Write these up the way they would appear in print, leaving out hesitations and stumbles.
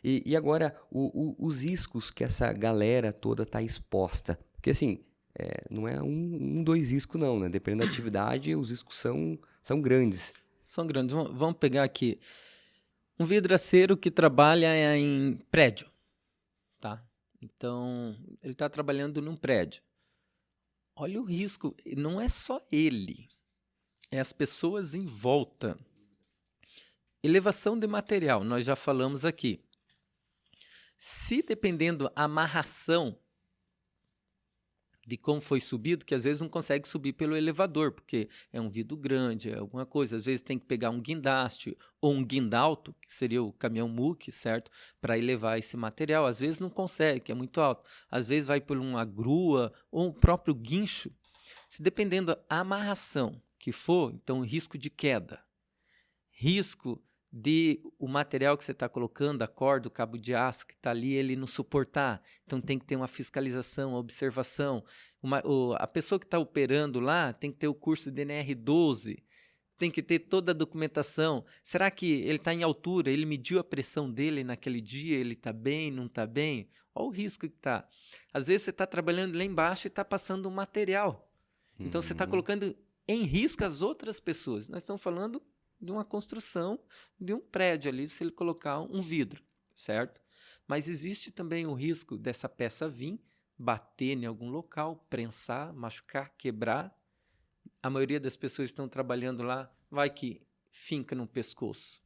E agora, os riscos que essa galera toda está exposta. Porque assim, não é dois riscos não, né? Dependendo da atividade, os riscos são grandes. São grandes. Vamos pegar aqui. Um vidraceiro que trabalha em prédio, tá? Então, ele está trabalhando num prédio. Olha o risco. Não é só ele. É as pessoas em volta. Elevação de material, nós já falamos aqui. Se dependendo a amarração de como foi subido, que às vezes não consegue subir pelo elevador, porque é um vidro grande, é alguma coisa. Às vezes tem que pegar um guindaste ou um guindalto, que seria o caminhão muque, certo? Para elevar esse material. Às vezes não consegue, que é muito alto. Às vezes vai por uma grua ou um próprio guincho. Se dependendo a amarração que for, então risco de queda, risco de o material que você está colocando, a corda, o cabo de aço que está ali, ele não suportar. Então tem que ter uma fiscalização, uma observação. A pessoa que está operando lá tem que ter o curso de NR12, tem que ter toda a documentação. Será que ele está em altura? Ele mediu a pressão dele naquele dia? Ele está bem, não está bem? Olha o risco que está. Às vezes você está trabalhando lá embaixo e está passando um material. Então você está colocando em risco as outras pessoas. Nós estamos falando de uma construção de um prédio ali, se ele colocar um vidro, certo? Mas existe também o risco dessa peça vir, bater em algum local, prensar, machucar, quebrar. A maioria das pessoas que estão trabalhando lá vai que finca no pescoço.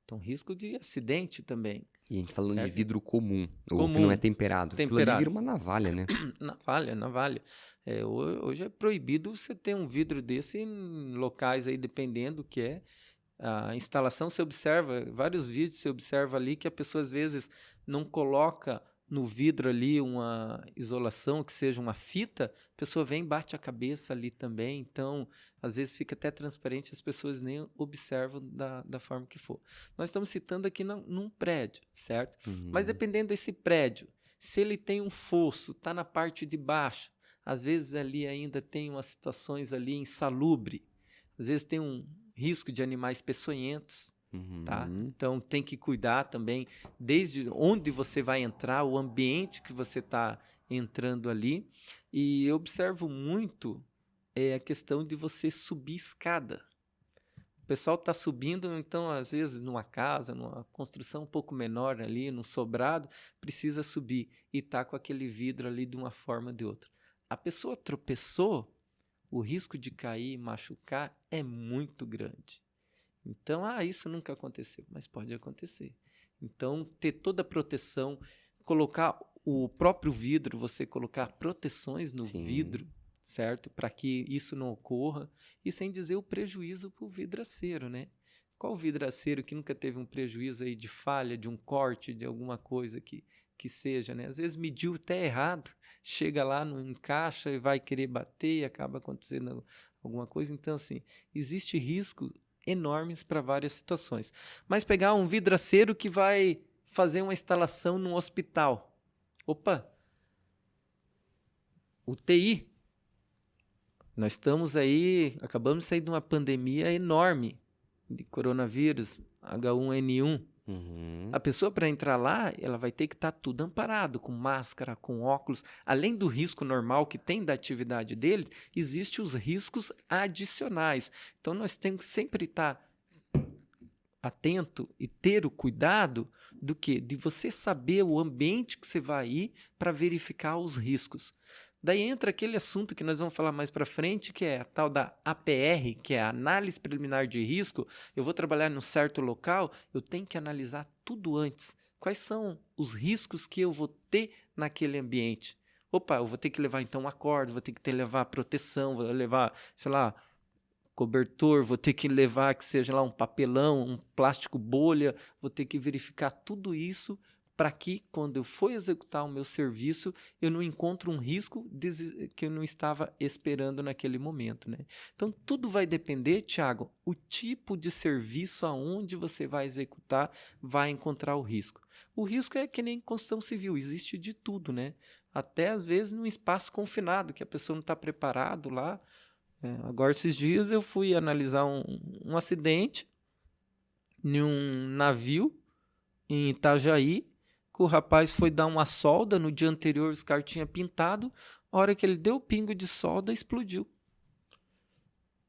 Então, risco de acidente também. E a gente falando certo? de vidro comum, ou que não é temperado. Aquilo ali vira uma navalha, né? Navalha. Hoje é proibido você ter um vidro desse em locais aí, dependendo do que é. A instalação, você observa, vários vídeos você observa ali que a pessoa às vezes não coloca no vidro ali uma isolação, que seja uma fita, a pessoa vem e bate a cabeça ali também, então às vezes fica até transparente, as pessoas nem observam da forma que for. Nós estamos citando aqui num prédio, certo? Mas dependendo desse prédio, se ele tem um fosso, está na parte de baixo, às vezes ali ainda tem umas situações ali insalubre, às vezes tem um risco de animais peçonhentos, tá? Então tem que cuidar também desde onde você vai entrar, o ambiente que você está entrando ali. E eu observo muito a questão de você subir escada. O pessoal está subindo, então às vezes numa casa, numa construção um pouco menor ali, num sobrado, precisa subir e está com aquele vidro ali de uma forma ou de outra. A pessoa tropeçou, o risco de cair e machucar é muito grande. Então, isso nunca aconteceu, mas pode acontecer. Então, ter toda a proteção, colocar o próprio vidro, você colocar proteções no vidro, certo? Para que isso não ocorra, e sem dizer o prejuízo para o vidraceiro, né? Qual vidraceiro que nunca teve um prejuízo aí de falha, de um corte, de alguma coisa que seja, né? Às vezes mediu até errado, chega lá, não encaixa e vai querer bater e acaba acontecendo alguma coisa. Então, assim, existe risco enormes para várias situações. Mas pegar um vidraceiro que vai fazer uma instalação num hospital. Opa! UTI. Nós estamos aí, acabamos de sair de uma pandemia enorme de coronavírus, H1N1. A pessoa, para entrar lá, ela vai ter que estar tudo amparado, com máscara, com óculos. Além do risco normal que tem da atividade deles, existem os riscos adicionais. Então, nós temos que sempre estar atento e ter o cuidado do quê? De você saber o ambiente que você vai ir para verificar os riscos. Daí entra aquele assunto que nós vamos falar mais para frente, que é a tal da APR, que é a análise preliminar de risco. Eu vou trabalhar num certo local, eu tenho que analisar tudo antes. Quais são os riscos que eu vou ter naquele ambiente? Opa, eu vou ter que levar então uma corda, vou ter que levar proteção, vou levar, sei lá, cobertor, vou ter que levar que seja lá um papelão, um plástico bolha, vou ter que verificar tudo isso para que, quando eu for executar o meu serviço, eu não encontre um risco que eu não estava esperando naquele momento, né? Então, tudo vai depender, Thiago, o tipo de serviço aonde você vai executar, vai encontrar o risco. O risco é que nem construção civil, existe de tudo, né? Até, às vezes, num espaço confinado, que a pessoa não está preparado lá. Agora, esses dias, eu fui analisar um acidente em um navio em Itajaí, que o rapaz foi dar uma solda, no dia anterior os caras tinham pintado, a hora que ele deu o pingo de solda, explodiu.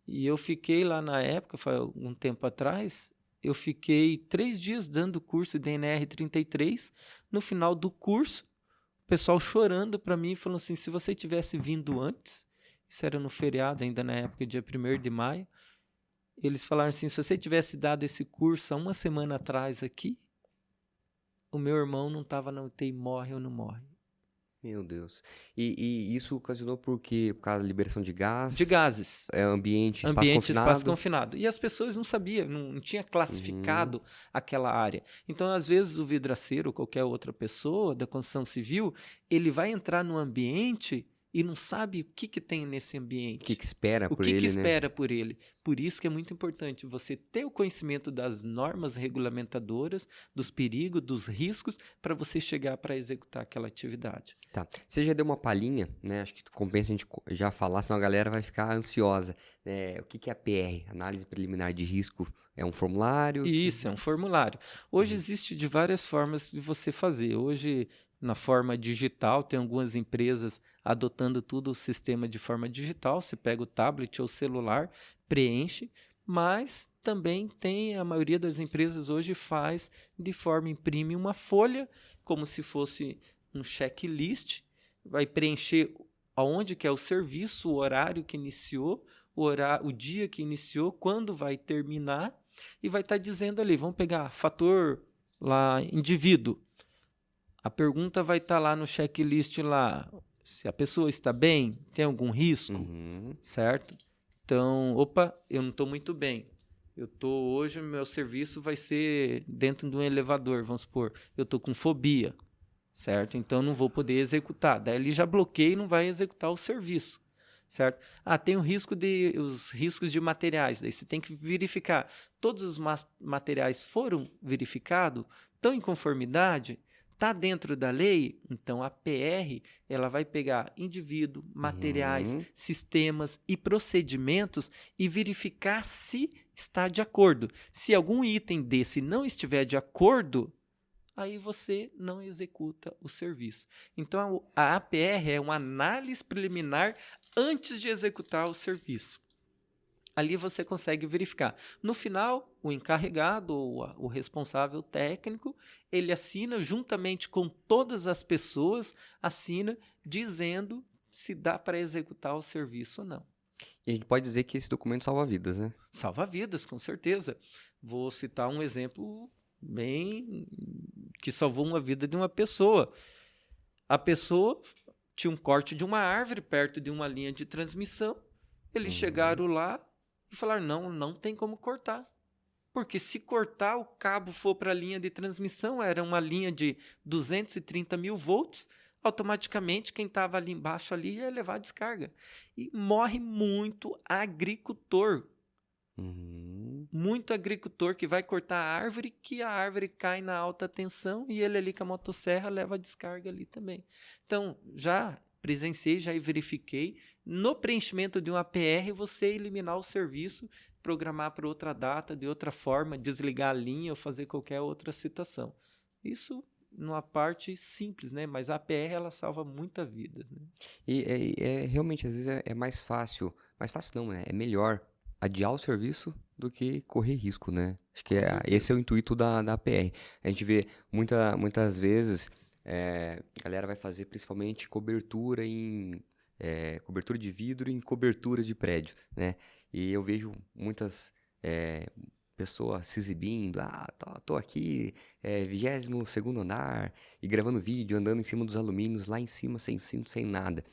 E eu fiquei lá na época, foi um tempo atrás, eu fiquei 3 dias dando curso de NR33. No final do curso, o pessoal chorando para mim, falando assim, se você tivesse vindo antes, isso era no feriado, ainda na época, dia 1º de maio, eles falaram assim, se você tivesse dado esse curso há uma semana atrás aqui, o meu irmão não estava na UTI, morre ou não morre. Meu Deus. E isso ocasionou por quê? Por causa da liberação de De gás, gases. ambiente, espaço Ambiente, espaço confinado? confinado. E as pessoas não sabiam, não tinha Uhum. classificado aquela área. Então, às vezes, o vidraceiro ou qualquer outra pessoa da construção civil, ele vai entrar no ambiente e não sabe o que tem nesse O ambiente. que espera O por que ele, né? espera por ele. Por isso que é muito importante você ter o conhecimento das normas regulamentadoras, dos perigos, dos riscos, para você chegar para executar aquela atividade. Tá. Você já deu uma palhinha, né? Acho que compensa a gente já falar, senão a galera vai ficar ansiosa. O que é a PR? Análise preliminar de risco? É um formulário? Isso, é um formulário. Hoje existe de várias formas de você fazer. Hoje, na forma digital, tem algumas empresas adotando tudo o sistema de forma digital. Você pega o tablet ou celular, preenche, mas também tem, a maioria das empresas hoje faz de forma, imprime uma folha, como se fosse um checklist, vai preencher aonde que é o serviço, o horário que iniciou, o dia que iniciou, quando vai terminar, e vai estar dizendo ali, vamos pegar fator lá, indivíduo. A pergunta vai estar lá no checklist lá, se a pessoa está bem, tem algum risco, Uhum. certo? Então, opa, eu não estou muito bem. Hoje, meu serviço vai ser dentro de um elevador, vamos supor. Eu estou com fobia, certo? Então, não vou poder executar. Daí ele já bloqueia e não vai executar o serviço, certo? Tem os riscos de materiais. Daí você tem que verificar. Todos os materiais foram verificados? Estão em conformidade? Está dentro da lei? Então, a PR ela vai pegar indivíduo, materiais, Uhum. sistemas e procedimentos e verificar se está de acordo. Se algum item desse não estiver de acordo, aí você não executa o serviço. Então, a APR é uma análise preliminar antes de executar o serviço. Ali você consegue verificar. No final, o encarregado ou o responsável técnico, ele assina juntamente com todas as pessoas, assina dizendo se dá para executar o serviço ou não. E a gente pode dizer que esse documento salva vidas, né? Salva vidas, com certeza. Vou citar um exemplo bem que salvou uma vida de uma pessoa. A pessoa tinha um corte de uma árvore perto de uma linha de transmissão. Eles chegaram lá e falaram, não tem como cortar. Porque se cortar, o cabo for para a linha de transmissão, era uma linha de 230 mil volts, automaticamente quem estava ali embaixo ali ia levar a descarga. E morre muito agricultor. Muito agricultor que vai cortar a árvore, que a árvore cai na alta tensão e ele ali com a motosserra leva a descarga ali também. Então, já presenciei, já verifiquei. No preenchimento de um APR, você eliminar o serviço, programar para outra data, de outra forma, desligar a linha ou fazer qualquer outra situação. Isso numa parte simples, né? Mas a APR ela salva muitas vidas, né? E realmente, às vezes é mais fácil não, né? É melhor adiar o serviço do que correr risco, né? Acho que Com esse é o certeza. intuito da PR. A gente vê muitas vezes, a galera vai fazer principalmente cobertura cobertura de vidro em cobertura de prédio, né? E eu vejo muitas pessoas se exibindo, tô aqui, 22º andar, e gravando vídeo, andando em cima dos alumínios, lá em cima, sem cinto, sem nada.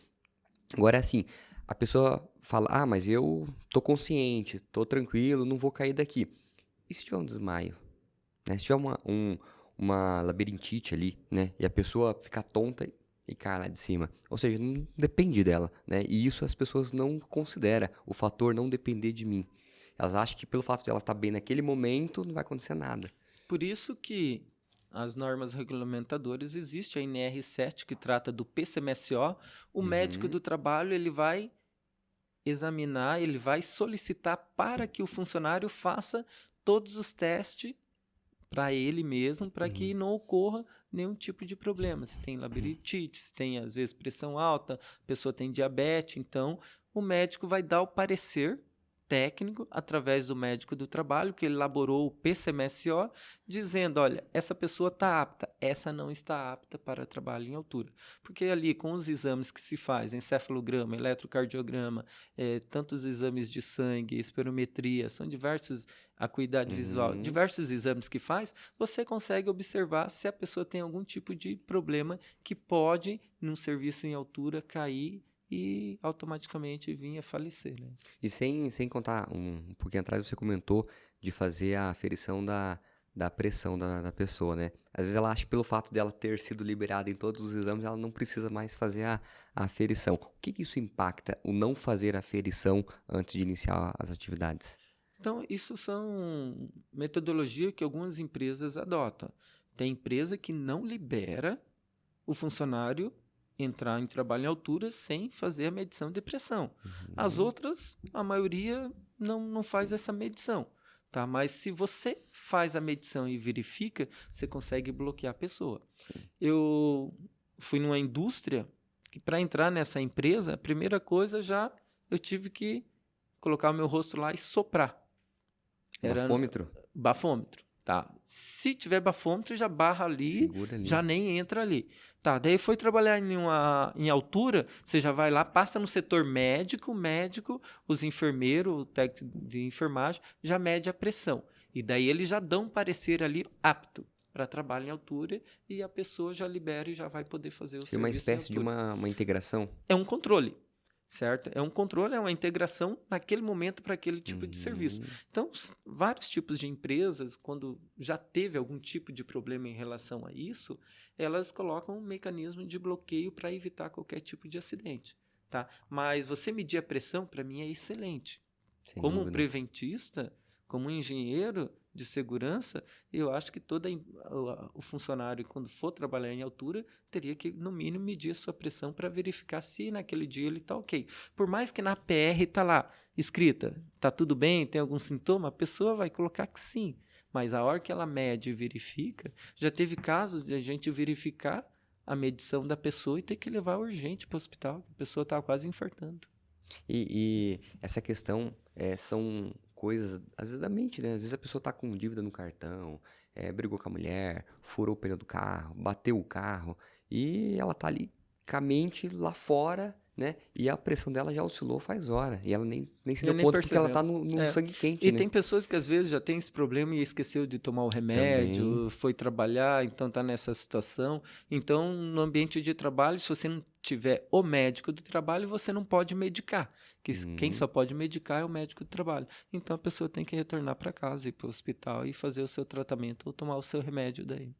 Agora, assim, a pessoa fala, mas eu tô consciente, tô tranquilo, não vou cair daqui. E se tiver um desmaio? Né? Se tiver uma labirintite ali, né? E a pessoa ficar tonta e cair lá de cima. Ou seja, não depende dela, né? E isso as pessoas não consideram, o fator não depender de mim. Elas acham que pelo fato de ela estar bem naquele momento, não vai acontecer nada. Por isso que as normas regulamentadoras existe a NR7 que trata do PCMSO. O médico do trabalho ele vai examinar, ele vai solicitar para que o funcionário faça todos os testes para ele mesmo, para que não ocorra nenhum tipo de problema. Se tem labirintite, se tem, às vezes, pressão alta, a pessoa tem diabetes, então o médico vai dar o parecer técnico, através do médico do trabalho, que ele elaborou o PCMSO, dizendo, olha, essa pessoa está apta, essa não está apta para trabalho em altura. Porque ali, com os exames que se faz, encefalograma, eletrocardiograma, tantos exames de sangue, espirometria, são diversos, acuidade visual, diversos exames que faz, você consegue observar se a pessoa tem algum tipo de problema que pode, num serviço em altura, cair e automaticamente vir a falecer, né? E sem contar, um pouquinho atrás você comentou de fazer a aferição da pressão da pessoa, né? Às vezes ela acha que pelo fato dela ter sido liberada em todos os exames, ela não precisa mais fazer a aferição. O que isso impacta, o não fazer a aferição antes de iniciar as atividades? Então, isso são metodologia que algumas empresas adotam. Tem empresa que não libera o funcionário entrar em trabalho em altura sem fazer a medição de pressão. As outras, a maioria não faz essa medição, tá? Mas se você faz a medição e verifica, você consegue bloquear a pessoa. Eu fui numa indústria que, para entrar nessa empresa, a primeira coisa eu tive que colocar o meu rosto lá e soprar. Bafômetro? Bafômetro. Tá. Se tiver bafômetro, já barra ali, já nem entra ali. Tá, daí foi trabalhar em altura, você já vai lá, passa no setor médico, os enfermeiros, o técnico de enfermagem, já mede a pressão. E daí eles já dão um parecer ali apto para trabalho em altura e a pessoa já libera e já vai poder fazer o serviço. Uma espécie de uma integração? É um controle. Certo? É um controle, é uma integração naquele momento para aquele tipo de serviço. Então, vários tipos de empresas, quando já teve algum tipo de problema em relação a isso, elas colocam um mecanismo de bloqueio para evitar qualquer tipo de acidente. Tá? Mas você medir a pressão, para mim, é excelente. Como um preventista, como um engenheiro de segurança, eu acho que todo o funcionário, quando for trabalhar em altura, teria que, no mínimo, medir a sua pressão para verificar se naquele dia ele está ok. Por mais que na PR está lá, escrita, está tudo bem, tem algum sintoma, a pessoa vai colocar que sim. Mas a hora que ela mede e verifica, já teve casos de a gente verificar a medição da pessoa e ter que levar urgente para o hospital, que a pessoa estava quase infartando. E essa questão são coisas, às vezes da mente, né? Às vezes a pessoa tá com dívida no cartão, brigou com a mulher, furou o pneu do carro, bateu o carro, e ela tá ali com a mente lá fora, né? E a pressão dela já oscilou faz hora, e ela nem se deu conta porque ela tá no sangue quente, e né? tem pessoas que às vezes já tem esse problema e esqueceu de tomar o remédio, Também. foi trabalhar, então tá nessa situação. Então, no ambiente de trabalho, se você não tiver o médico do trabalho, você não pode medicar. Quem só pode medicar é o médico do trabalho. Então, a pessoa tem que retornar para casa, ir para o hospital e fazer o seu tratamento ou tomar o seu remédio daí.